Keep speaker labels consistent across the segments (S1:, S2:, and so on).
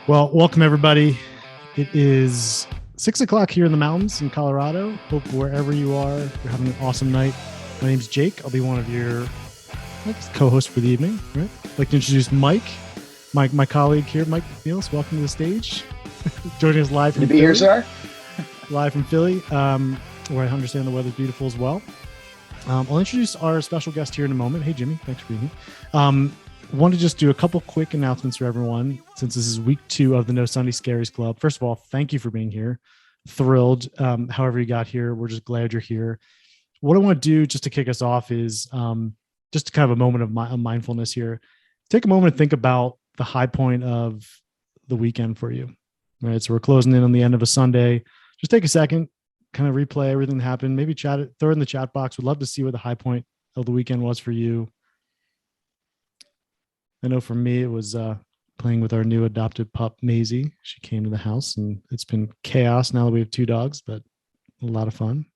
S1: Well, welcome everybody. It is 6:00 here in the mountains in Colorado. Hope wherever you are, you're having an awesome night. My name's Jake. I'll be one of your co-hosts for the evening. Right? I'd like to introduce Mike, my colleague here, Mike Niels. Welcome to the stage. Joining us live from
S2: Philly. Here, sir.
S1: Live from Philly, where I understand the weather's beautiful as well. I'll introduce our special guest here in a moment. Hey, Jimmy, thanks for being here. Want to just do a couple quick announcements for everyone since this is week 2 of the No Sunday Scaries Club. First of all, thank you for being here. Thrilled. However you got here, we're just glad you're here. What I want to do just to kick us off is just kind of a moment of mindfulness here. Take a moment to think about the high point of the weekend for you. Right. So we're closing in on the end of a Sunday. Just take a second, kind of replay everything that happened. Maybe chat it, throw it in the chat box. We'd love to see what the high point of the weekend was for you. I know for me, it was playing with our new adopted pup, Maisie. She came to the house and it's been chaos now that we have 2 dogs, but a lot of fun.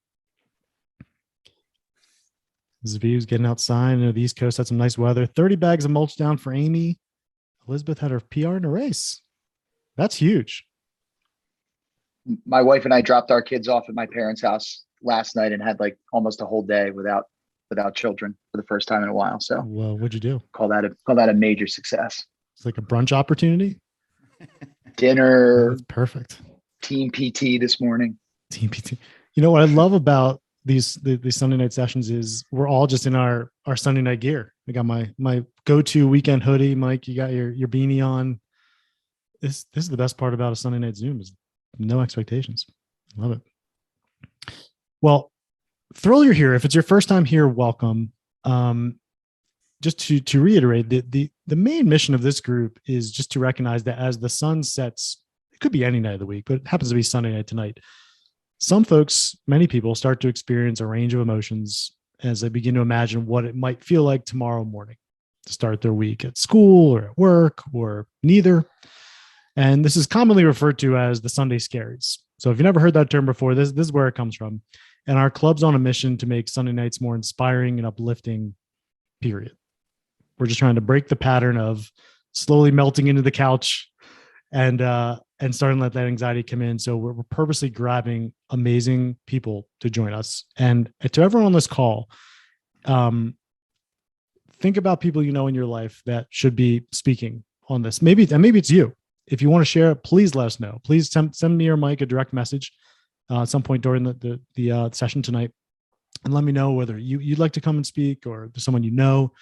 S1: This view's getting outside. I know the East Coast had some nice weather. 30 bags of mulch down for Amy. Elizabeth had her PR in a race. That's huge.
S2: My wife and I dropped our kids off at my parents' house last night and had like almost a whole day without children for the first time in a while. So,
S1: well, what'd you do?
S2: Call that a major success.
S1: It's like a brunch opportunity.
S2: Dinner.
S1: That's perfect.
S2: Team PT this morning.
S1: Team PT. You know what I love about these Sunday night sessions is we're all just in our Sunday night gear. I got my go-to weekend hoodie. Mike, you got your beanie on. This is the best part about a Sunday night Zoom is no expectations. Love it. Well, thrilled you're here. If it's your first time here, welcome. Just to reiterate, the main mission of this group is just to recognize that as the sun sets, it could be any night of the week, but it happens to be Sunday night tonight. Some folks, many people, start to experience a range of emotions as they begin to imagine what it might feel like tomorrow morning to start their week at school or at work or neither. And this is commonly referred to as the Sunday Scaries. So if you've never heard that term before, this is where it comes from. And our club's on a mission to make Sunday nights more inspiring and uplifting, period. We're just trying to break the pattern of slowly melting into the couch and starting to let that anxiety come in. So we're purposely grabbing amazing people to join us. And to everyone on this call, think about people you know in your life that should be speaking on this. Maybe it's you. If you want to share it, please let us know. Please send me or Mike a direct message at some point during the session tonight, and let me know whether you'd like to come and speak or there's someone you know.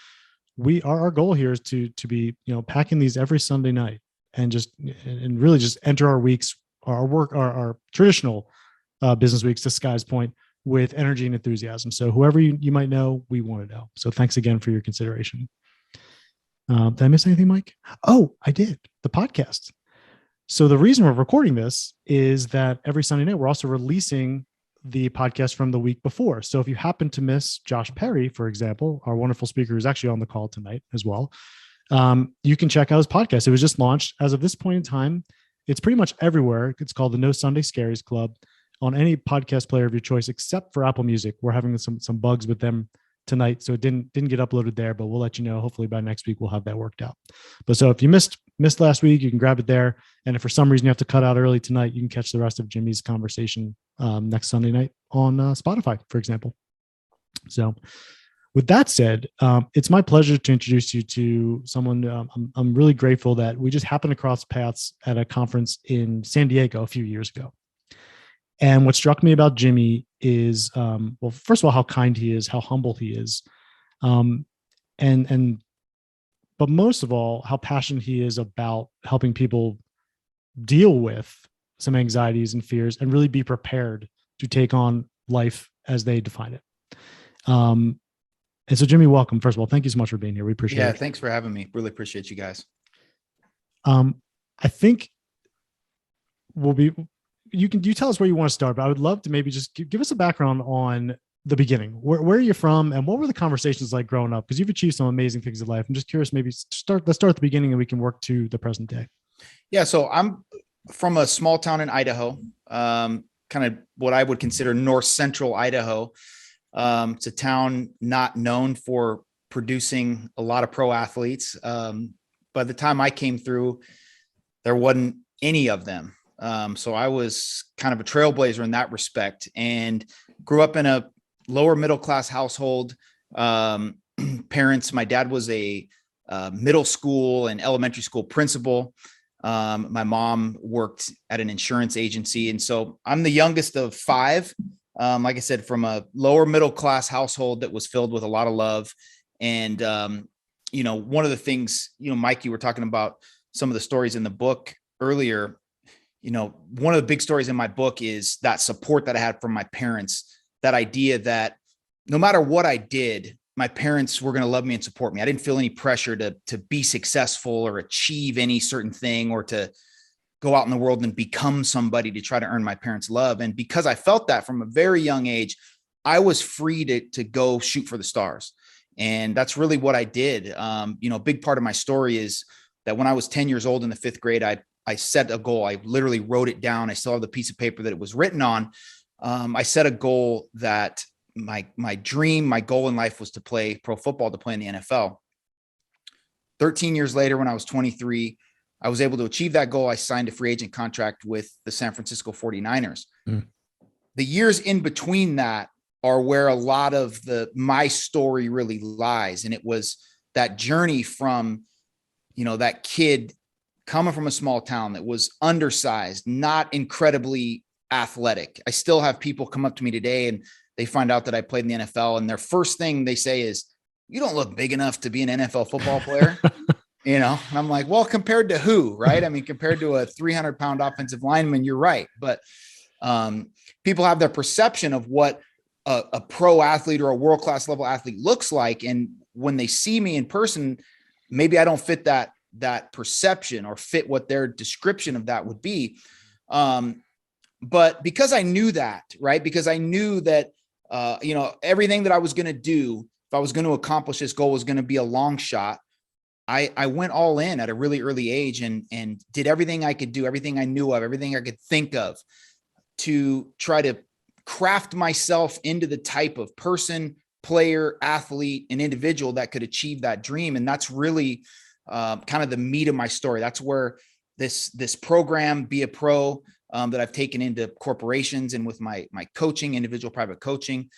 S1: Our goal here is to be packing these every Sunday night and really just enter our weeks, our traditional business weeks to Sky's point with energy and enthusiasm. So whoever you might know, we want to know. So thanks again for your consideration. Did I miss anything, Mike? Oh, I did. The podcast. So the reason we're recording this is that every Sunday night, we're also releasing the podcast from the week before. So if you happen to miss Josh Perry, for example, our wonderful speaker who's actually on the call tonight as well, you can check out his podcast. It was just launched. As of this point in time, it's pretty much everywhere. It's called the No Sunday Scaries Club on any podcast player of your choice, except for Apple Music. We're having some bugs with them tonight, so it didn't get uploaded there, but we'll let you know. Hopefully by next week we'll have that worked out. But so if you missed last week, you can grab it there, and if for some reason you have to cut out early tonight, you can catch the rest of Jimmy's conversation next Sunday night on Spotify, for example. So with that said, it's my pleasure to introduce you to someone. I'm really grateful that we just happened to cross paths at a conference in San Diego a few years ago. And what struck me about Jimmy is, well, first of all, how kind he is, how humble he is. But most of all, how passionate he is about helping people deal with some anxieties and fears and really be prepared to take on life as they define it. And so Jimmy, welcome. First of all, thank you so much for being here. We appreciate it.
S3: Yeah, thanks for having me. Really appreciate you guys.
S1: I think you tell us where you want to start, but I would love to maybe just give us a background on the beginning. Where are you from and what were the conversations like growing up? Because you've achieved some amazing things in life. I'm just curious, maybe let's start at the beginning and we can work to the present day.
S3: Yeah. So I'm from a small town in Idaho, kind of what I would consider north central Idaho. It's a town not known for producing a lot of pro athletes. By the time I came through, there wasn't any of them. So I was kind of a trailblazer in that respect, and grew up in a lower middle class household. Parents, my dad was a middle school and elementary school principal. My mom worked at an insurance agency. And so I'm the youngest of five. Like I said, from a lower middle class household that was filled with a lot of love. And, one of the things, Mike, you were talking about some of the stories in the book earlier. One of the big stories in my book is that support that I had from my parents, that idea that no matter what I did, my parents were going to love me and support me. I didn't feel any pressure to be successful or achieve any certain thing, or to go out in the world and become somebody to try to earn my parents' love. And because I felt that from a very young age, I was free to go shoot for the stars. And that's really what I did. A big part of my story is that when I was 10 years old in the 5th grade, I set a goal. I literally wrote it down. I still have the piece of paper that it was written on. I set a goal that my dream, my goal in life was to play pro football, to play in the NFL. 13 years later, when I was 23, I was able to achieve that goal. I signed a free agent contract with the San Francisco 49ers. The years in between that are where a lot of my story really lies. And it was that journey from, that kid coming from a small town that was undersized, not incredibly athletic. I still have people come up to me today and they find out that I played in the NFL, and their first thing they say is, "You don't look big enough to be an NFL football player." And I'm like, well, compared to who, right? I mean, compared to a 300-pound offensive lineman, you're right. But people have their perception of what a pro athlete or a world-class level athlete looks like. And when they see me in person, maybe I don't fit that perception or fit what their description of that would be. But because I knew that, right? Because I knew that, everything that I was going to do, if I was going to accomplish this goal, was going to be a long shot. I went all in at a really early age and did everything I could do, everything I knew of, everything I could think of, to try to craft myself into the type of person, player, athlete, and individual that could achieve that dream. And that's really kind of the meat of my story. That's where this program, Be a Pro, that I've taken into corporations and with my coaching, individual private coaching,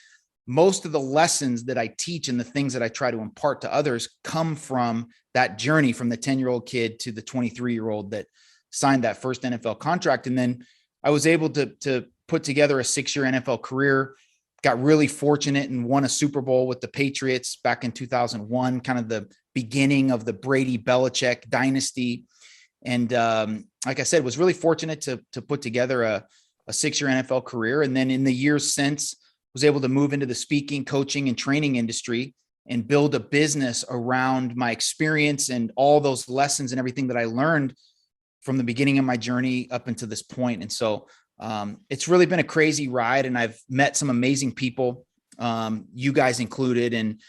S3: most of the lessons that I teach and the things that I try to impart to others come from that journey, from the 10-year-old kid to the 23-year-old that signed that first NFL contract. And then I was able to put together a 6-year NFL career, got really fortunate and won a Super Bowl with the Patriots back in 2001, kind of the beginning of the Brady Belichick dynasty. And like I said, was really fortunate to put together a 6-year NFL career. And then in the years since, was able to move into the speaking, coaching, and training industry and build a business around my experience and all those lessons and everything that I learned from the beginning of my journey up until this point. And so it's really been a crazy ride, and I've met some amazing people, you guys included. And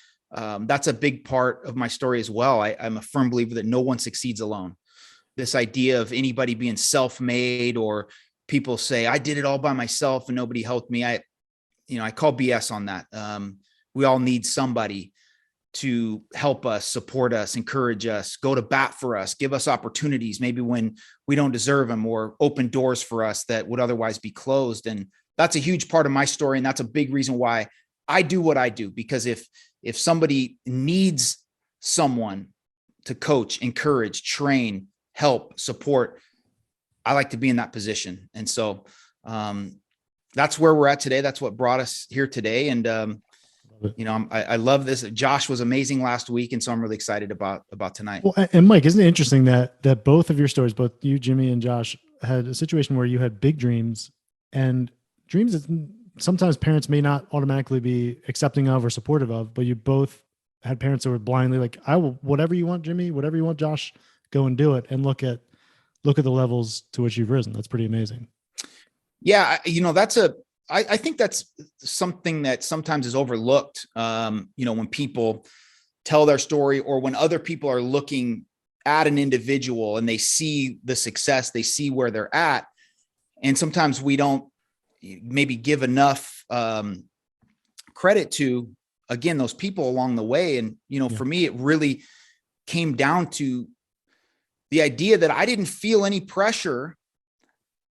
S3: that's a big part of my story as well. I'm a firm believer that no one succeeds alone. This idea of anybody being self-made, or people say, I did it all by myself and nobody helped me. I call BS on that. We all need somebody to help us, support us, encourage us, go to bat for us, give us opportunities, maybe when we don't deserve them, or open doors for us that would otherwise be closed. And that's a huge part of my story. And that's a big reason why I do what I do, because if somebody needs someone to coach, encourage, train, help, support, I like to be in that position. And so that's where we're at today. That's what brought us here today. And, I love this. Josh was amazing last week. And so I'm really excited about tonight.
S1: Well, and Mike, isn't it interesting that both of your stories, both you, Jimmy, and Josh, had a situation where you had big dreams, and dreams that sometimes parents may not automatically be accepting of or supportive of, but you both had parents that were blindly like, I will, whatever you want, Jimmy, whatever you want, Josh, go and do it. And look at the levels to which you've risen. That's pretty amazing.
S3: Yeah. I think that's something that sometimes is overlooked. When people tell their story, or when other people are looking at an individual and they see the success, they see where they're at. And sometimes we don't maybe give enough credit to, again, those people along the way. And, for me, it really came down to the idea that I didn't feel any pressure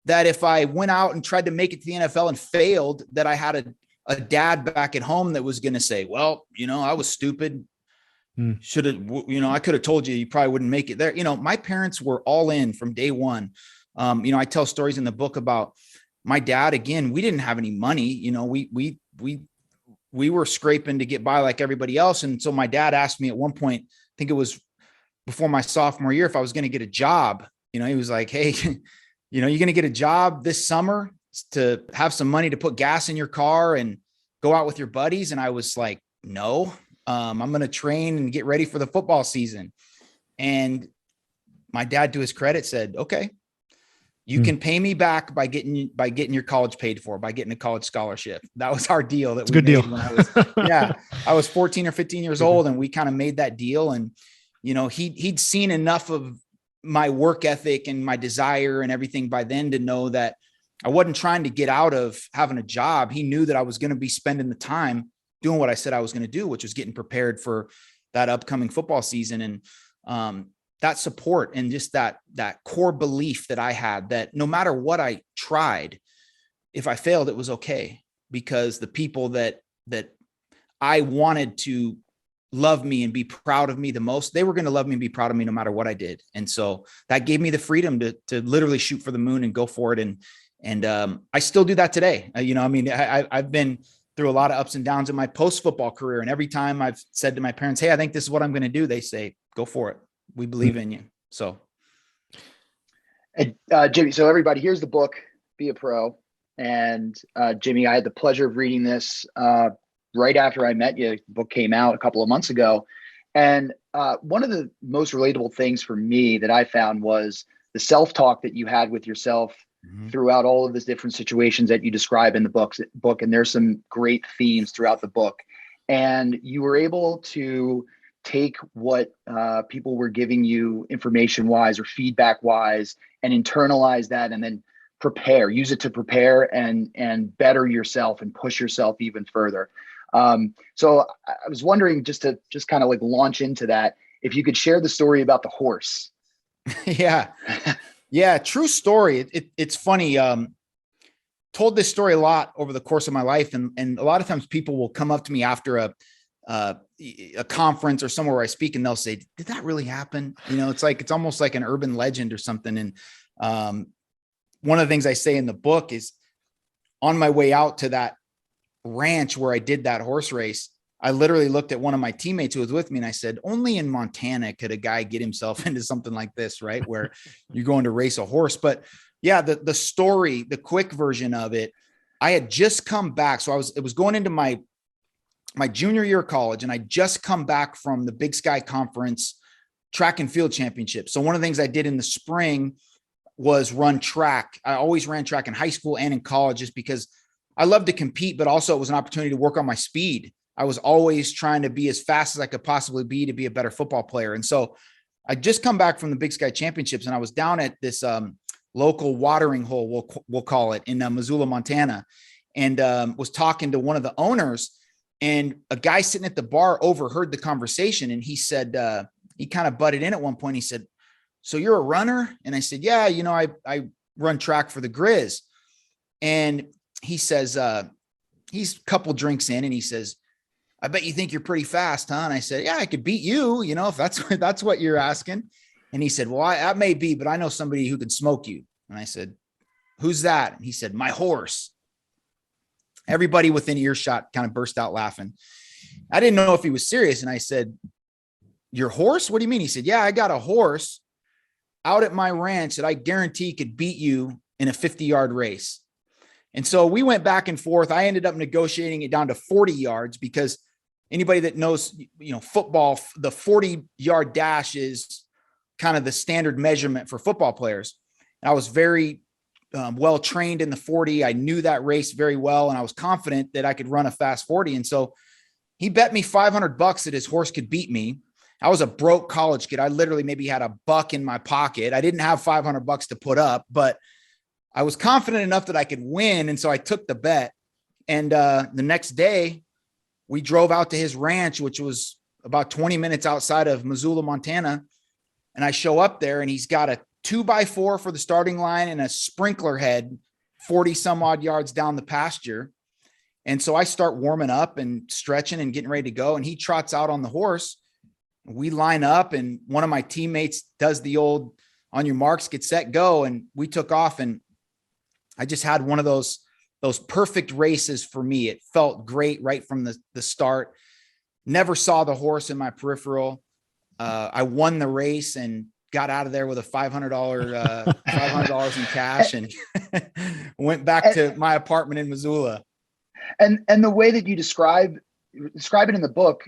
S3: that if I went out and tried to make it to the NFL and failed, that I had a dad back at home that was going to say, well, I was stupid. Should have, I could have told you probably wouldn't make it there. My parents were all in from day one. I tell stories in the book about my dad. Again, we didn't have any money. We were scraping to get by like everybody else. And so my dad asked me at one point, I think it was before my sophomore year, if I was going to get a job. He was like, hey, you're going to get a job this summer to have some money to put gas in your car and go out with your buddies. And I was like, no, I'm going to train and get ready for the football season. And my dad, to his credit, said, okay, you can pay me back by getting your college paid for, by getting a college scholarship. That was our deal. That was a good deal. When I was 14 or 15 years old, and we kind of made that deal. And, he'd seen enough of my work ethic and my desire and everything by then to know that I wasn't trying to get out of having a job. He knew that I was going to be spending the time doing what I said I was going to do, which was getting prepared for that upcoming football season. And that support and just that core belief that I had that no matter what I tried, if I failed, it was okay, because the people that I wanted to love me and be proud of me the most, they were going to love me and be proud of me no matter what I did. And so that gave me the freedom to literally shoot for the moon and go for it. And I still do that today. I've been through a lot of ups and downs in my post-football career. And every time I've said to my parents, hey, I think this is what I'm going to do, they say, go for it. We believe in you. So.
S2: And Jimmy, so everybody, here's the book, Be a Pro. And Jimmy, I had the pleasure of reading this right after I met you. The book came out a couple of months ago. And one of the most relatable things for me that I found was the self-talk that you had with yourself throughout all of the different situations that you describe in the book. And there's some great themes throughout the book. And you were able to take what people were giving you information-wise or feedback-wise and internalize that, and then use it to prepare and better yourself and push yourself even further. So I was wondering, just kind of like launch into that, if you could share the story about the horse.
S3: Yeah. True story. It's funny. Told this story a lot over the course of my life. And a lot of times people will come up to me after a conference or somewhere where I speak, and they'll say, did that really happen? It's almost like an urban legend or something. And one of the things I say in the book is, on my way out to that ranch where I did that horse race, I literally looked at one of my teammates who was with me, and I said, only in Montana could a guy get himself into something like this, right? Where you're going to race a horse. But yeah, the story, the quick version of it, I had just come back. So it was going into my junior year of college, and I just come back from the Big Sky Conference track and field championship. So one of the things I did in the spring was run track. I always ran track in high school and in college, just because I love to compete, but also it was an opportunity to work on my speed. I was always trying to be as fast as I could possibly be to be a better football player. And so I just come back from the Big Sky Championships, and I was down at this local watering hole, we'll call it, in Missoula, Montana, and was talking to one of the owners, and a guy sitting at the bar overheard the conversation. And he said, he kind of butted in at one point. He said, so you're a runner? And I said, yeah, I run track for the Grizz. And he says, he's a couple drinks in, and he says, I bet you think you're pretty fast, huh? And I said, yeah, I could beat you, if that's what you're asking. And he said, well, that may be, but I know somebody who can smoke you. And I said, who's that? And he said, my horse. Everybody within earshot kind of burst out laughing. I didn't know if he was serious. And I said, your horse? What do you mean? He said, yeah, I got a horse out at my ranch that I guarantee could beat you in a 50-yard race. And so we went back and forth. I ended up negotiating it down to 40 yards, because anybody that knows, football, the 40-yard dash is kind of the standard measurement for football players. And I was very well trained in the 40. I knew that race very well, and I was confident that I could run a fast 40. And so he bet me $500 that his horse could beat me. I was a broke college kid. I literally maybe had $1 in my pocket. I didn't have $500 to put up, but I was confident enough that I could win. And so I took the bet. And the next day we drove out to his ranch, which was about 20 minutes outside of Missoula, Montana. And I show up there and he's got a 2x4 for the starting line and a sprinkler head 40 some odd yards down the pasture. And so I start warming up and stretching and getting ready to go. And he trots out on the horse. We line up and one of my teammates does the old on your marks, get set, go. And we took off and I just had one of those perfect races for me. It felt great right from the start. Never saw the horse in my peripheral. I won the race and got out of there with a $500 in cash and went back to my apartment in Missoula.
S2: And the way that you describe it in the book,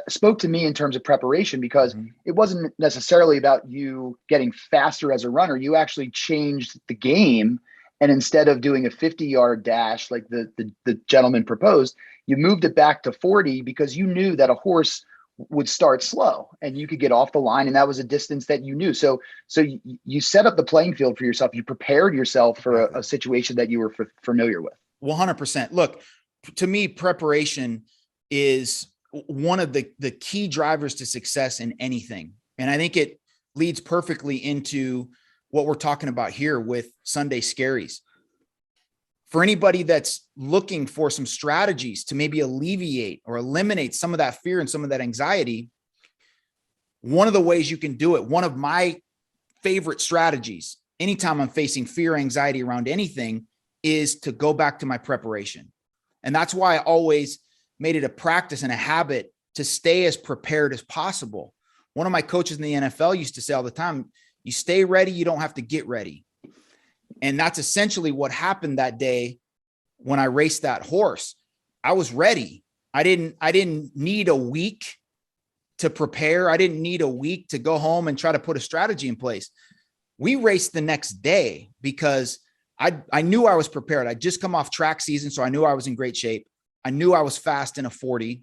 S2: spoke to me in terms of preparation, because it wasn't necessarily about you getting faster as a runner. You actually changed the game. And instead of doing a 50-yard dash like the gentleman proposed, you moved it back to 40 because you knew that a horse would start slow and you could get off the line. And that was a distance that you knew. So you set up the playing field for yourself. You prepared yourself for a situation that you were familiar with.
S3: 100%. Look, to me, preparation is one of the key drivers to success in anything. And I think it leads perfectly into what we're talking about here with Sunday Scaries. For anybody that's looking for some strategies to maybe alleviate or eliminate some of that fear and some of that anxiety, one of the ways you can do it, one of my favorite strategies, anytime I'm facing fear, anxiety around anything, is to go back to my preparation. And that's why I always made it a practice and a habit to stay as prepared as possible. One of my coaches in the NFL used to say all the time, you stay ready, you don't have to get ready. And that's essentially what happened that day when I raced that horse. I was ready. I didn't need a week to prepare. I didn't need a week to go home and try to put a strategy in place. We raced the next day because I knew I was prepared. I'd just come off track season, so I knew I was in great shape. I knew I was fast in a 40.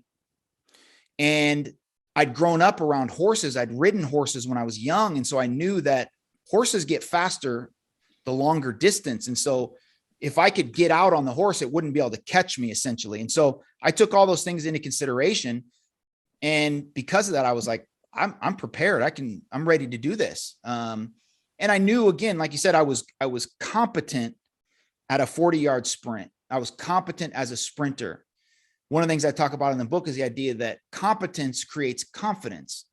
S3: And I'd grown up around horses. I'd ridden horses when I was young. And so I knew that horses get faster the longer distance. And so if I could get out on the horse, it wouldn't be able to catch me essentially. And so I took all those things into consideration. And because of that, I was like, I'm prepared. I'm ready to do this. And I knew, again, like you said, I was competent at a 40-yard sprint. I was competent as a sprinter. One of the things I talk about in the book is the idea that competence creates confidence.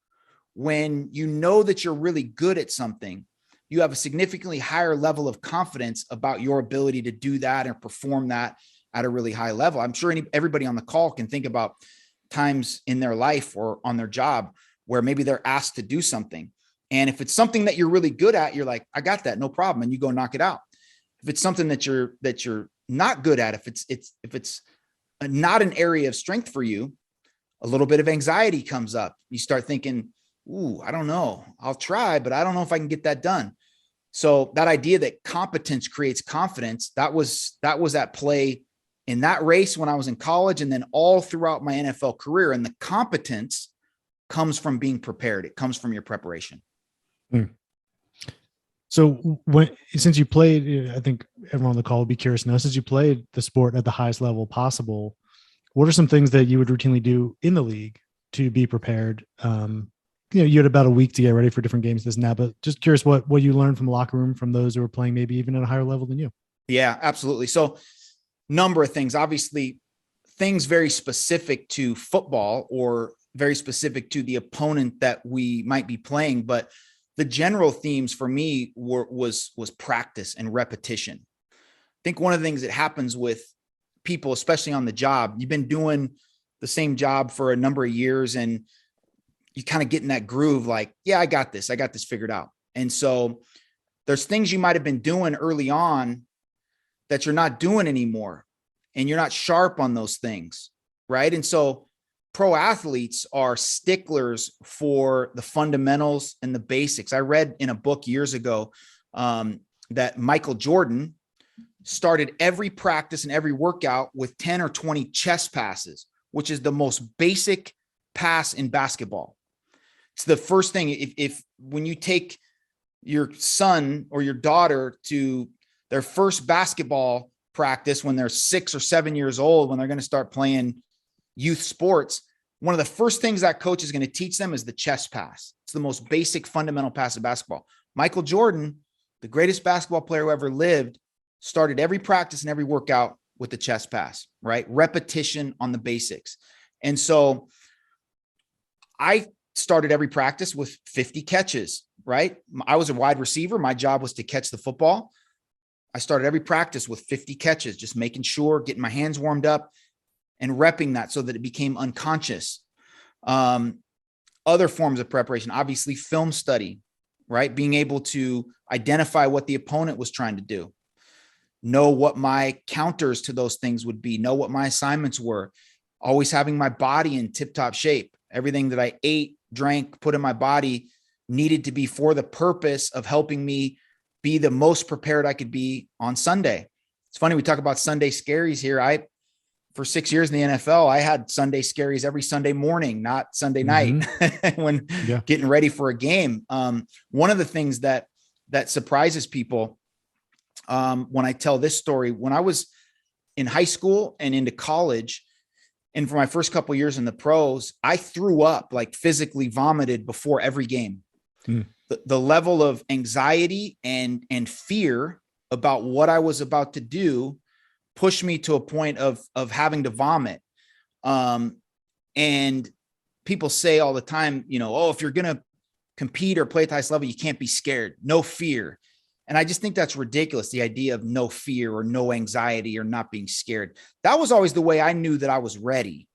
S3: When you know that you're really good at something, you have a significantly higher level of confidence about your ability to do that and perform that at a really high level. I'm sure everybody on the call can think about times in their life or on their job where maybe they're asked to do something. And if it's something that you're really good at, you're like, I got that, no problem. And you go knock it out. If it's something that you're not good at, if it's not an area of strength for you, a little bit of anxiety comes up. You start thinking, ooh, I don't know. I'll try, but I don't know if I can get that done. So that idea that competence creates confidence, that was at play in that race when I was in college and then all throughout my NFL career. And the competence comes from being prepared. It comes from your preparation.
S1: So since you played, I think everyone on the call would be curious to know, since you played the sport at the highest level possible, what are some things that you would routinely do in the league to be prepared? You had about a week to get ready for different games this and that, but just curious what you learned from the locker room from those who were playing maybe even at a higher level than you.
S3: Yeah, absolutely. So number of things, obviously things very specific to football or very specific to the opponent that we might be playing. But the general themes for me was practice and repetition. I think one of the things that happens with people, especially on the job, you've been doing the same job for a number of years and you kind of get in that groove, like, yeah, I got this figured out. And so there's things you might've been doing early on that you're not doing anymore and you're not sharp on those things. Right. And so pro athletes are sticklers for the fundamentals and the basics. I read in a book years ago that Michael Jordan started every practice and every workout with 10 or 20 chest passes, which is the most basic pass in basketball. It's the first thing. If when you take your son or your daughter to their first basketball practice when they're 6 or 7 years old, when they're going to start playing youth sports, one of the first things that coach is going to teach them is the chest pass. It's the most basic fundamental pass of basketball. Michael Jordan, the greatest basketball player who ever lived, started every practice and every workout with the chest pass, right? Repetition on the basics. And so I started every practice with 50 catches, right? I was a wide receiver. My job was to catch the football. I started every practice with 50 catches, just making sure, getting my hands warmed up and repping that so that it became unconscious. Other forms of preparation, obviously film study, right? Being able to identify what the opponent was trying to do, know what my counters to those things would be, know what my assignments were, always having my body in tip-top shape. Everything that I ate, drank, put in my body needed to be for the purpose of helping me be the most prepared I could be on Sunday. It's funny, we talk about Sunday Scaries here. For 6 years in the NFL, I had Sunday Scaries every Sunday morning, not Sunday night when getting ready for a game. One of the things that surprises people when I tell this story, when I was in high school and into college, and for my first couple of years in the pros, I threw up, like physically vomited before every game. The level of anxiety and fear about what I was about to do pushed me to a point of having to vomit. And people say all the time, oh, if you're going to compete or play at the highest level, you can't be scared, no fear. And I just think that's ridiculous. The idea of no fear or no anxiety or not being scared. That was always the way I knew that I was ready.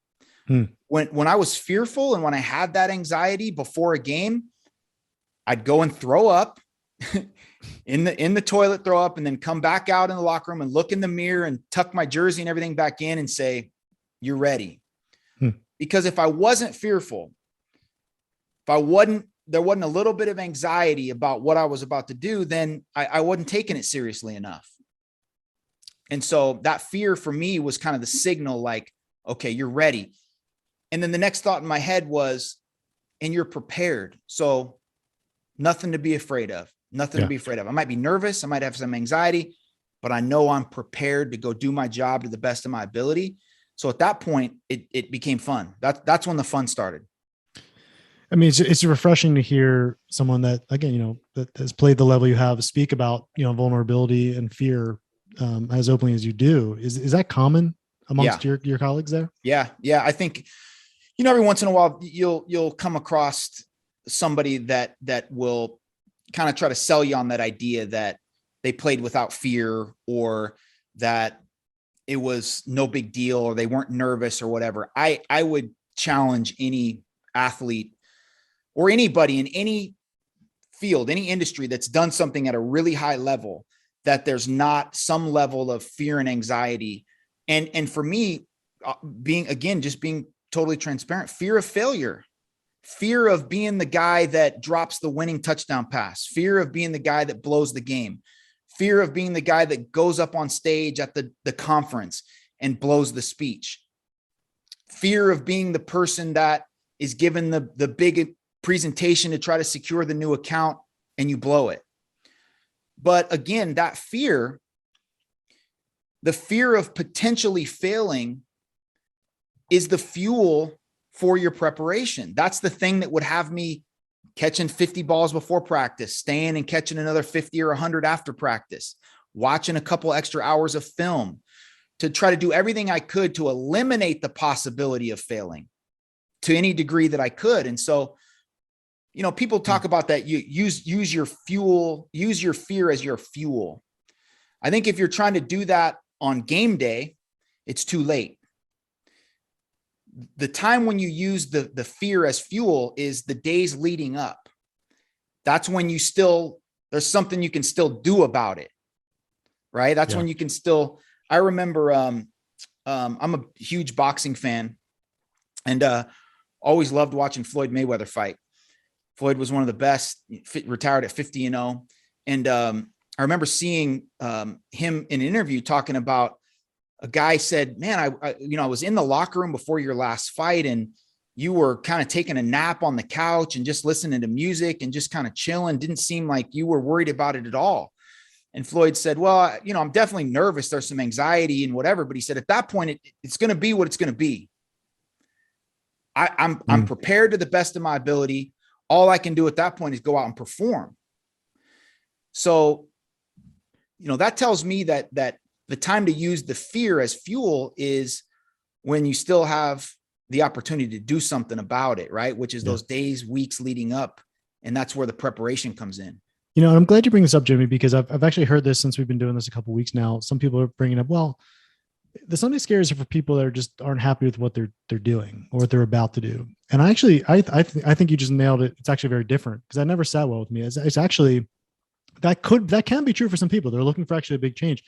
S3: When I was fearful and when I had that anxiety before a game, I'd go and throw up in the toilet, throw up, and then come back out in the locker room and look in the mirror and tuck my jersey and everything back in and say, you're ready. Because if I wasn't fearful, there wasn't a little bit of anxiety about what I was about to do, then I wasn't taking it seriously enough. And so that fear for me was kind of the signal, like, okay, you're ready. And then the next thought in my head was, and you're prepared. So nothing to be afraid of, to be afraid of. I might be nervous. I might have some anxiety, but I know I'm prepared to go do my job to the best of my ability. So at that point, it became fun. That's when the fun started.
S1: I mean, it's refreshing to hear someone that, again, that has played the level you have speak about, vulnerability and fear as openly as you do. Is that common amongst your colleagues there? Yeah.
S3: I think, every once in a while you'll come across somebody that will kind of try to sell you on that idea that they played without fear, or that it was no big deal, or they weren't nervous or whatever. I would challenge any athlete or anybody in any field, any industry that's done something at a really high level, that there's not some level of fear and anxiety. And for me, being totally transparent, fear of failure, fear of being the guy that drops the winning touchdown pass, fear of being the guy that blows the game, fear of being the guy that goes up on stage at the conference and blows the speech, fear of being the person that is given the big presentation to try to secure the new account and you blow it. But again, that fear, the fear of potentially failing, is the fuel for your preparation. That's the thing that would have me catching 50 balls before practice, staying and catching another 50 or 100 after practice, watching a couple extra hours of film to try to do everything I could to eliminate the possibility of failing to any degree that I could. And so, people talk about that. You use your fuel, use your fear as your fuel. I think if you're trying to do that on game day, it's too late. The time when you use the fear as fuel is the days leading up. That's when there's something you can still do about it, right? That's when you can still, I remember, I'm a huge boxing fan and always loved watching Floyd Mayweather fight. Floyd was one of the best, retired at 50-0. And I remember seeing him in an interview talking about, a guy said, man, I was in the locker room before your last fight and you were kind of taking a nap on the couch and just listening to music and just kind of chilling. Didn't seem like you were worried about it at all. And Floyd said, well, I'm definitely nervous. There's some anxiety and whatever. But he said, at that point, it's going to be what it's going to be. I'm prepared to the best of my ability. All I can do at that point is go out and perform. So, that tells me that the time to use the fear as fuel is when you still have the opportunity to do something about it, right? Which is those days, weeks leading up. And that's where the preparation comes in.
S1: I'm glad you bring this up, Jimmy, because I've actually heard this since we've been doing this a couple of weeks now. Some people are bringing up, well, the Sunday Scaries are for people that aren't happy with what they're doing or what they're about to do. And I think you just nailed it. It's actually very different because that never sat well with me. It's actually, that can be true for some people. They're looking for actually a big change.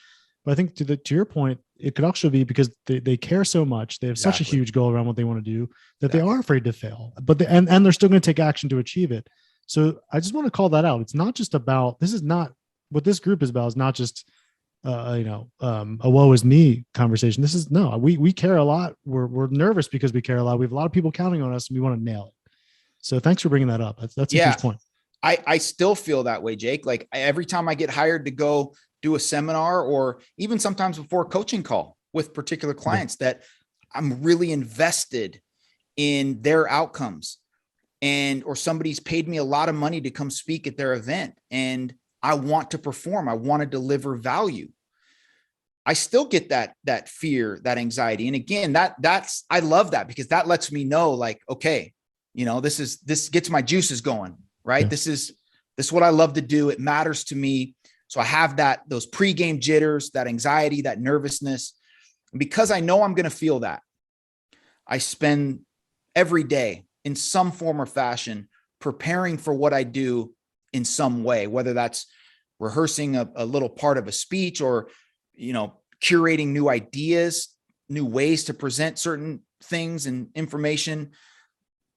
S1: But I think to your point, it could actually be because they care so much. They have such a huge goal around what they want to do that they are afraid to fail, but and they're still going to take action to achieve it. So I just want to call that out. It's not just about, this is not what this group is about. Is not just, a woe is me conversation. This is we care a lot. We're nervous because we care a lot. We have a lot of people counting on us and we want to nail it. So thanks for bringing that up. That's a huge point.
S3: I still feel that way, Jake. Like every time I get hired to go do a seminar or even sometimes before a coaching call with particular clients that I'm really invested in their outcomes or somebody's paid me a lot of money to come speak at their event and I want to perform. I want to deliver value. I still get that fear, that anxiety. And again, I love that because that lets me know like, okay, this gets my juices going, right? Yeah. This is what I love to do. It matters to me. So I have those pregame jitters, that anxiety, that nervousness. And because I know I'm going to feel that, I spend every day in some form or fashion preparing for what I do in some way, whether that's rehearsing a little part of a speech or, curating new ideas, new ways to present certain things and information,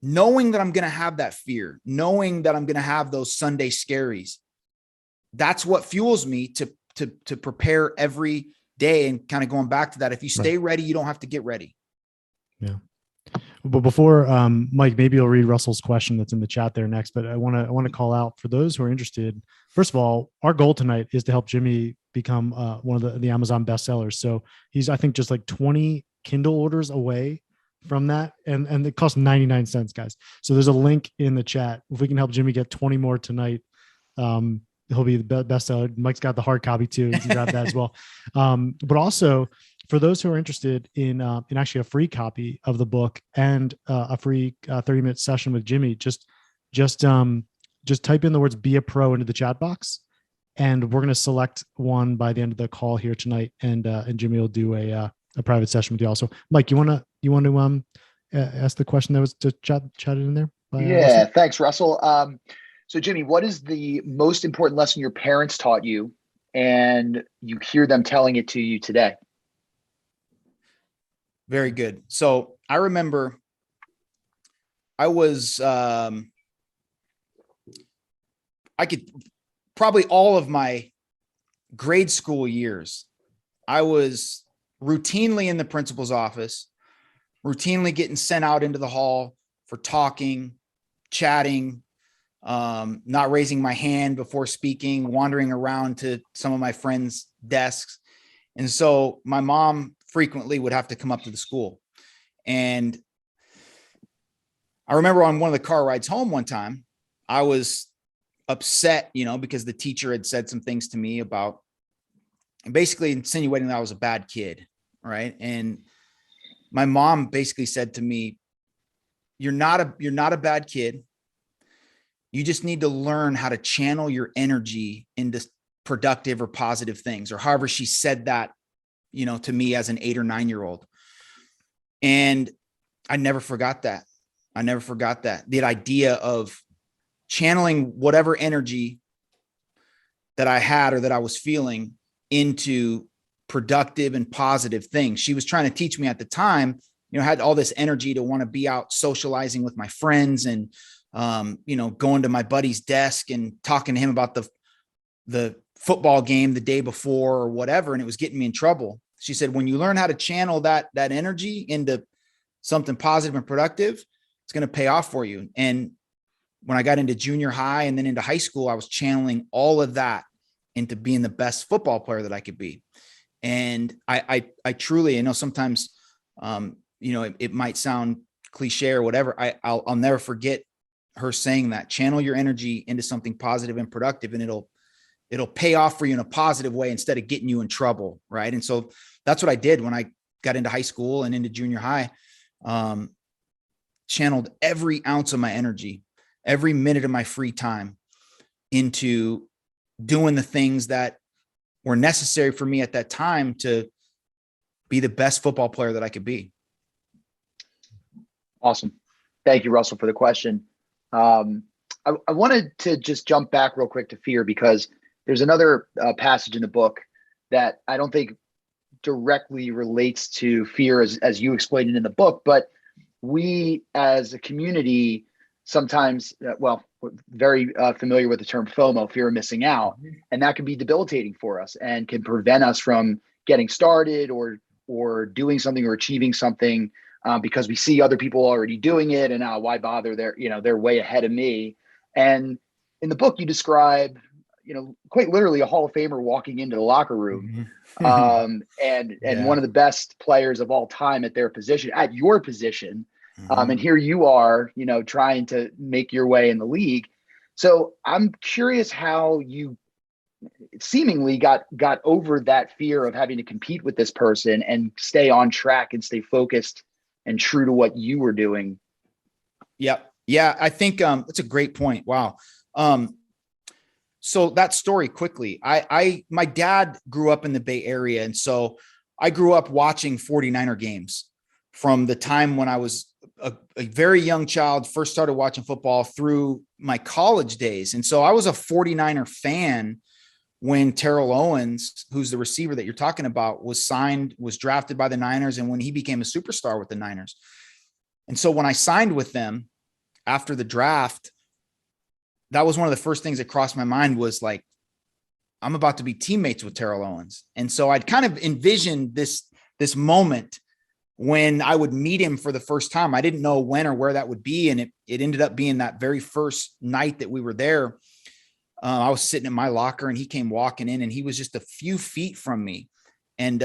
S3: knowing that I'm going to have that fear, knowing that I'm going to have those Sunday scaries. That's what fuels me to prepare every day. And kind of going back to that, if you stay ready, you don't have to get ready.
S1: Yeah. But before, Mike, maybe you'll read Russell's question that's in the chat there next, but I want to call out for those who are interested. First of all, our goal tonight is to help Jimmy become one of the Amazon bestsellers. So he's, I think, just like 20 Kindle orders away from that. And it costs 99 cents, guys. So there's a link in the chat. If we can help Jimmy get 20 more tonight, he'll be the bestseller. Mike's got the hard copy too. You can grab that as well. But also for those who are interested in actually a free copy of the book and a free 30-minute session with Jimmy, just type in the words "be a pro" into the chat box, and we're going to select one by the end of the call here tonight. And Jimmy will do a private session with you also. Mike, you want to ask the question that was chatted in there?
S2: Yeah, thanks, Russell. So Jimmy, what is the most important lesson your parents taught you and you hear them telling it to you today?
S3: Very good. So I remember I was, I could probably all of my grade school years, I was routinely in the principal's office, routinely getting sent out into the hall for talking, chatting, not raising my hand before speaking, wandering around to some of my friends' desks. And so my mom frequently would have to come up to the school. And I remember on one of the car rides home one time, I was upset, because the teacher had said some things to me about basically insinuating that I was a bad kid. Right. And my mom basically said to me, you're not a bad kid. You just need to learn how to channel your energy into productive or positive things, or however she said that, to me as an 8 or 9 year old. And I never forgot that. The idea of channeling whatever energy that I had or that I was feeling into productive and positive things. She was trying to teach me at the time, had all this energy to want to be out socializing with my friends and, going to my buddy's desk and talking to him about the football game the day before or whatever. And it was getting me in trouble. She said, when you learn how to channel that energy into something positive and productive, it's going to pay off for you. And when I got into junior high and then into high school, I was channeling all of that into being the best football player that I could be. And I truly, sometimes, it might sound cliche or whatever. I'll never forget her saying that. Channel your energy into something positive and productive, and it'll pay off for you in a positive way instead of getting you in trouble. Right. And so that's what I did when I got into high school and into junior high. Channeled every ounce of my energy, every minute of my free time into doing the things that were necessary for me at that time to be the best football player that I could be.
S2: Awesome. Thank you, Russell, for the question. I wanted to just jump back real quick to fear, because there's another passage in the book that I don't think directly relates to fear as you explained it in the book, but we as a community sometimes, we're very familiar with the term FOMO, fear of missing out, and that can be debilitating for us and can prevent us from getting started or doing something or achieving something because we see other people already doing it, and why bother? They're way ahead of me. And in the book, you describe, quite literally a Hall of Famer walking into the locker room, and one of the best players of all time at their position, at your position. And here you are, trying to make your way in the league. So I'm curious how you seemingly got over that fear of having to compete with this person and stay on track and stay focused and true to what you were doing.
S3: Yep. Yeah. I think that's a great point. Wow. So that story quickly, my dad grew up in the Bay Area. And so I grew up watching 49er games from the time when I was a very young child, first started watching football through my college days. And so I was a 49er fan when Terrell Owens, who's the receiver that you're talking about, was drafted by the Niners, and when he became a superstar with the Niners. And so when I signed with them after the draft, that was one of the first things that crossed my mind was like, I'm about to be teammates with Terrell Owens. And so I'd kind of envisioned this moment when I would meet him for the first time. I didn't know when or where that would be. And it ended up being that very first night that we were there. I was sitting in my locker and he came walking in, and he was just a few feet from me. And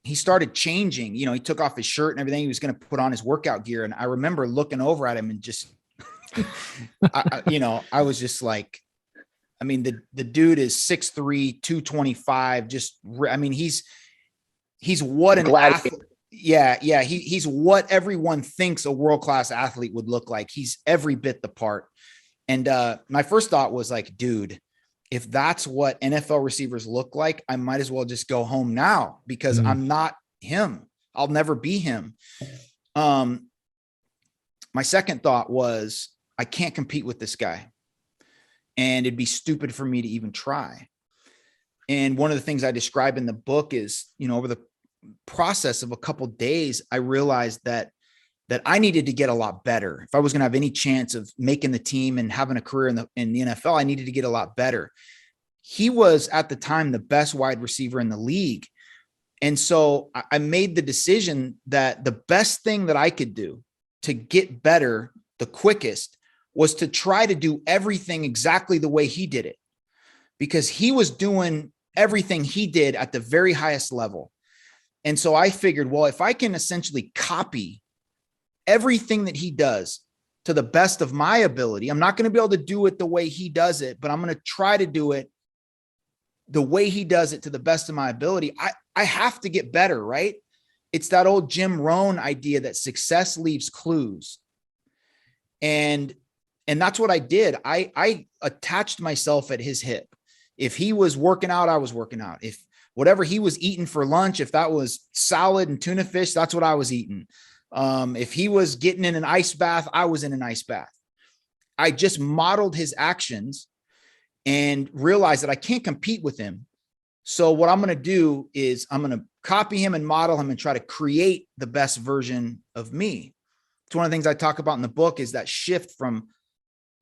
S3: he started changing, he took off his shirt and everything. He was going to put on his workout gear. And I remember looking over at him and just, I was just like, I mean, the dude is 6'3", 225. He's what an athlete. Yeah. He's what everyone thinks a world-class athlete would look like. He's every bit the part. And my first thought was like, dude, if that's what NFL receivers look like, I might as well just go home now, because I'm not him. I'll never be him. My second thought was, I can't compete with this guy, and it'd be stupid for me to even try. And one of the things I describe in the book is, over the process of a couple of days, I realized that I needed to get a lot better. If I was going to have any chance of making the team and having a career in the NFL, I needed to get a lot better. He was at the time the best wide receiver in the league. And so I made the decision that the best thing that I could do to get better the quickest was to try to do everything exactly the way he did it, because he was doing everything he did at the very highest level. And so I figured, well, if I can essentially copy everything that he does to the best of my ability, I'm not going to be able to do it the way he does it, but I'm going to try to do it the way he does it to the best of my ability. I have to get better, right? It's that old Jim Rohn idea that success leaves clues. And that's what I did. I attached myself at his hip. If he was working out, I was working out. If whatever he was eating for lunch, if that was salad and tuna fish, that's what I was eating. If he was getting in an ice bath, I was in an ice bath. I just modeled his actions and realized that I can't compete with him. So what I'm going to do is I'm going to copy him and model him and try to create the best version of me. It's one of the things I talk about in the book, is that shift from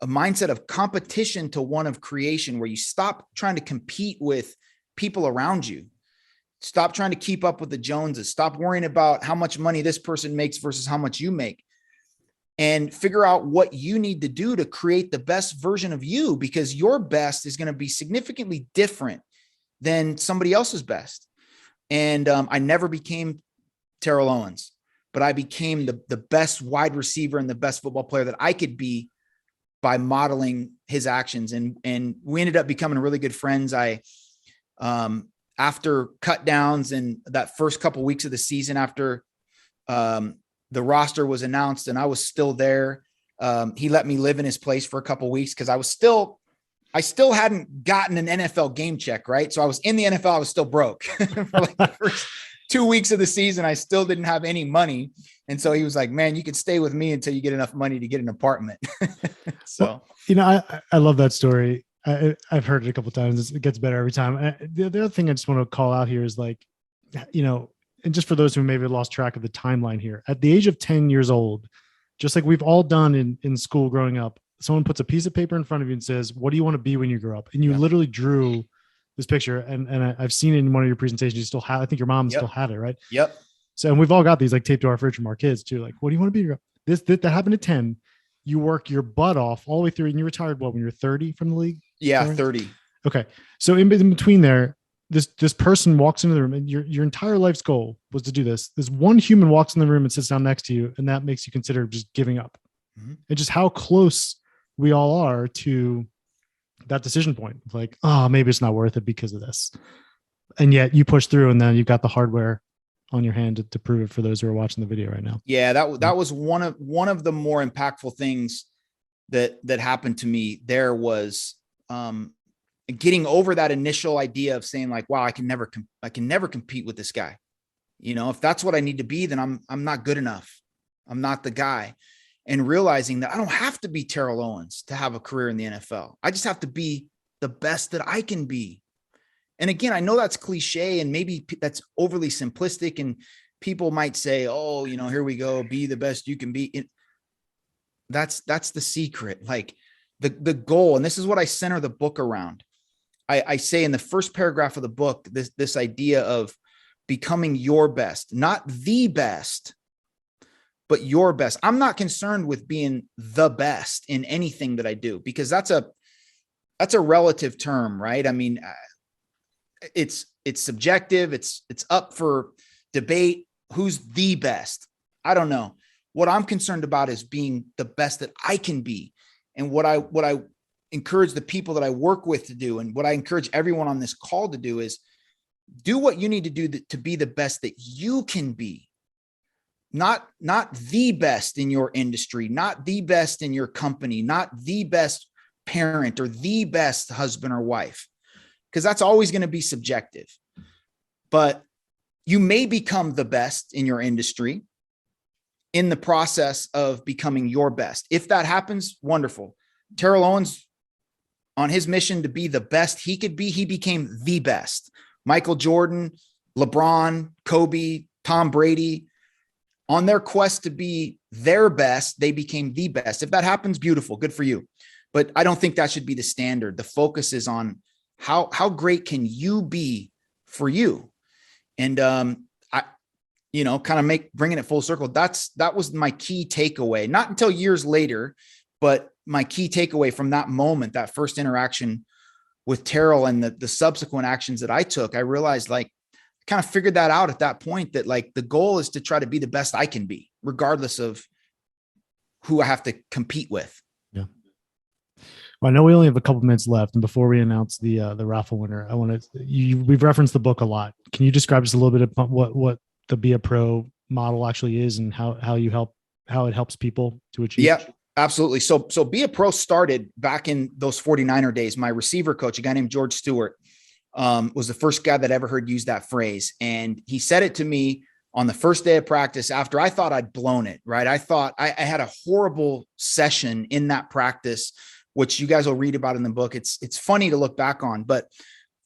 S3: a mindset of competition to one of creation, where you stop trying to compete with people around you. Stop trying to keep up with the Joneses. Stop worrying about how much money this person makes versus how much you make, and figure out what you need to do to create the best version of you, because your best is going to be significantly different than somebody else's best. And I never became Terrell Owens. but I became the best wide receiver and the best football player that I could be by modeling his actions. And we ended up becoming really good friends. After cut downs and that first couple of weeks of the season, after the roster was announced and I was still there, he let me live in his place for a couple of weeks, because I still hadn't gotten an NFL game check, right? So I was in the NFL, I was still broke. For like the first 2 weeks of the season, I still didn't have any money. And so he was like, man, you can stay with me until you get enough money to get an apartment. So,
S1: well, I love that story. I've heard it a couple of times. It gets better every time. The other thing I just want to call out here is like, and just for those who maybe lost track of the timeline here, at the age of 10 years old, just like we've all done in school growing up, someone puts a piece of paper in front of you and says, what do you want to be when you grow up? And you literally drew this picture. And I've seen it in one of your presentations. You still have, I think your mom still had it, right?
S3: Yep.
S1: So, and we've all got these like taped to our fridge from our kids too. Like, what do you want to be? That happened at 10. You work your butt off all the way through, and you retired when you were 30 from the league?
S3: Yeah.
S1: Sorry?
S3: 30.
S1: Okay. So in between there, this person walks into the room, and your entire life's goal was to do this. This one human walks in the room and sits down next to you, and that makes you consider just giving up. Mm-hmm. And just how close we all are to that decision point. Like, oh, maybe it's not worth it because of this. And yet you push through, and then you've got the hardware on your hand to prove it for those who are watching the video right now.
S3: Yeah, that was one of the more impactful things that happened to me. There was getting over that initial idea of saying like, wow, I can never compete with this guy. If that's what I need to be, then I'm not good enough. I'm not the guy. And realizing that I don't have to be Terrell Owens to have a career in the NFL. I just have to be the best that I can be. And again, I know that's cliche and maybe that's overly simplistic, and people might say, oh, here we go, be the best you can be. That's the secret. Like the goal. And this is what I center the book around. I say in the first paragraph of the book, this idea of becoming your best, not the best, but your best. I'm not concerned with being the best in anything that I do, because that's a relative term, right? I mean, it's subjective. It's up for debate. Who's the best? I don't know. What I'm concerned about is being the best that I can be. And what I encourage the people that I work with to do, and what I encourage everyone on this call to do, is do what you need to do to be the best that you can be. Not the best in your industry, not the best in your company, not the best parent or the best husband or wife, because that's always going to be subjective. But you may become the best in your industry in the process of becoming your best. If that happens, wonderful. Terrell Owens, on his mission to be the best he could be, he became the best. Michael Jordan, LeBron, Kobe, Tom Brady, on their quest to be their best, they became the best. If that happens, beautiful, good for you. But I don't think that should be the standard. The focus is on how great can you be for you? And bringing it full circle. That was my key takeaway, not until years later, but my key takeaway from that moment, that first interaction with Terrell and the subsequent actions that I took. I realized kind of figured that out at that point, that the goal is to try to be the best I can be, regardless of who I have to compete with. Yeah.
S1: Well, I know we only have a couple minutes left, and before we announce the raffle winner, we've referenced the book a lot. Can you describe just a little bit about what the Be a Pro model actually is, and how it helps people to achieve?
S3: Yeah, absolutely. So Be a Pro started back in those 49er days. My receiver coach, a guy named George Stewart, was the first guy that ever heard use that phrase. And he said it to me on the first day of practice after I thought I'd blown it, right? I thought I had a horrible session in that practice, which you guys will read about in the book. It's funny to look back on, but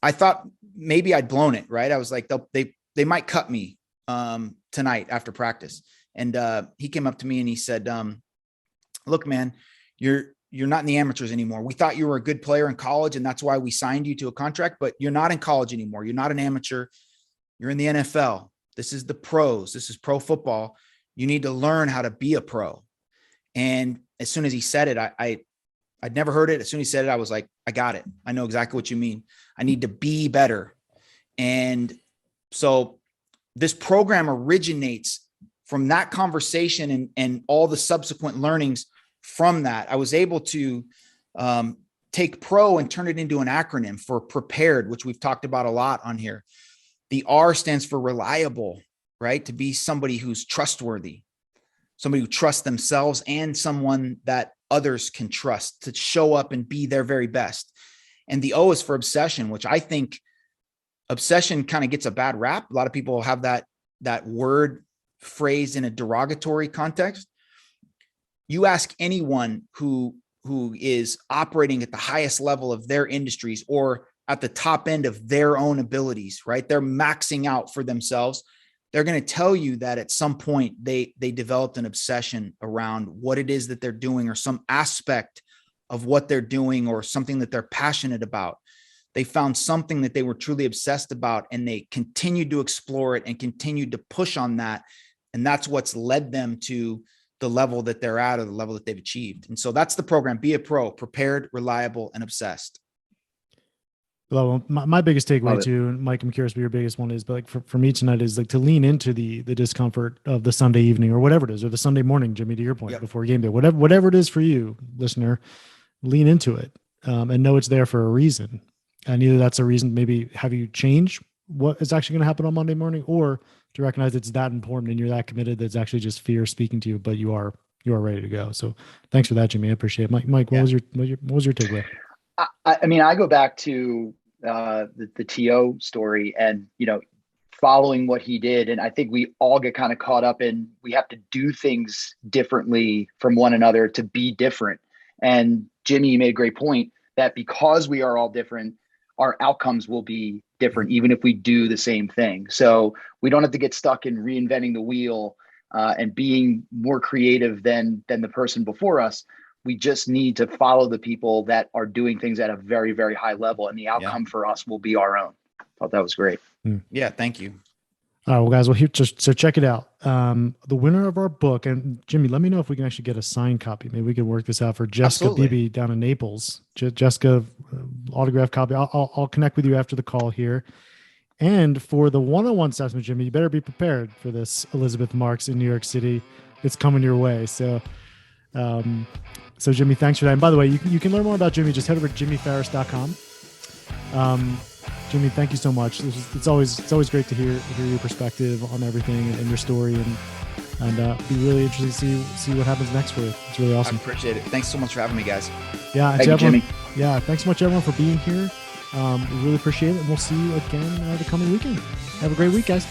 S3: I thought maybe I'd blown it, right? I was like, they might cut me tonight after practice. And he came up to me and he said, look, man, you're not in the amateurs anymore. We thought you were a good player in college, and that's why we signed you to a contract, but you're not in college anymore. You're not an amateur. You're in the NFL. This is the pros. This is pro football. You need to learn how to be a pro. And as soon as he said it, I'd never heard it. As soon as he said it, I was like, I got it. I know exactly what you mean. I need to be better. And so this program originates from that conversation and all the subsequent learnings from that, I was able to take PRO and turn it into an acronym for prepared, which we've talked about a lot on here. The R stands for reliable, right? To be somebody who's trustworthy, somebody who trusts themselves and someone that others can trust to show up and be their very best. And the O is for obsession, which I think obsession kind of gets a bad rap. A lot of people have that word phrased in a derogatory context. You ask anyone who is operating at the highest level of their industries or at the top end of their own abilities, right? They're maxing out for themselves. They're going to tell you that at some point they developed an obsession around what it is that they're doing or some aspect of what they're doing or something that they're passionate about. They found something that they were truly obsessed about and they continued to explore it and continued to push on that. And that's what's led them to the level that they're at or the level that they've achieved. And so that's the program, Be a Pro, prepared, reliable, and obsessed.
S1: Well, my biggest takeaway too, and Mike, I'm curious what your biggest one is, but like for me tonight is like to lean into the discomfort of the Sunday evening or whatever it is, or the Sunday morning, Jimmy, to your point, before game day, whatever it is for you, listener, lean into it and know it's there for a reason. And either that's a reason, maybe have you change what is actually going to happen on Monday morning, or to recognize it's that important and you're that committed that it's actually just fear speaking to you, but you are ready to go. So thanks for that, Jimmy. I appreciate it. Mike, what was your takeaway?
S2: I mean, I go back to the TO story and, following what he did. And I think we all get kind of caught up in, we have to do things differently from one another to be different. And Jimmy, you made a great point that because we are all different, our outcomes will be different, even if we do the same thing. So we don't have to get stuck in reinventing the wheel and being more creative than the person before us. We just need to follow the people that are doing things at a very, very high level, and the outcome for us will be our own. Thought that was great.
S3: Yeah, thank you.
S1: All right, well, guys, so check it out. The winner of our book, and Jimmy, let me know if we can actually get a signed copy. Maybe we could work this out for Jessica Beebe down in Naples. Jessica, autographed copy. I'll connect with you after the call here. And for the one-on-one session, Jimmy, you better be prepared for this. Elizabeth Marks in New York City, it's coming your way. So Jimmy, thanks for that. And by the way, you can learn more about Jimmy. Just head over to jimmyfarris.com. Jimmy, thank you so much. It's always great to hear your perspective on everything and your story, and be really interested to see what happens next for you. It's really awesome.
S3: I appreciate it. Thanks so much for having me, guys.
S1: Yeah,
S2: thank you, Jimmy.
S1: Yeah, thanks so much, everyone, for being here. We really appreciate it, and we'll see you again the coming weekend. Have a great week, guys.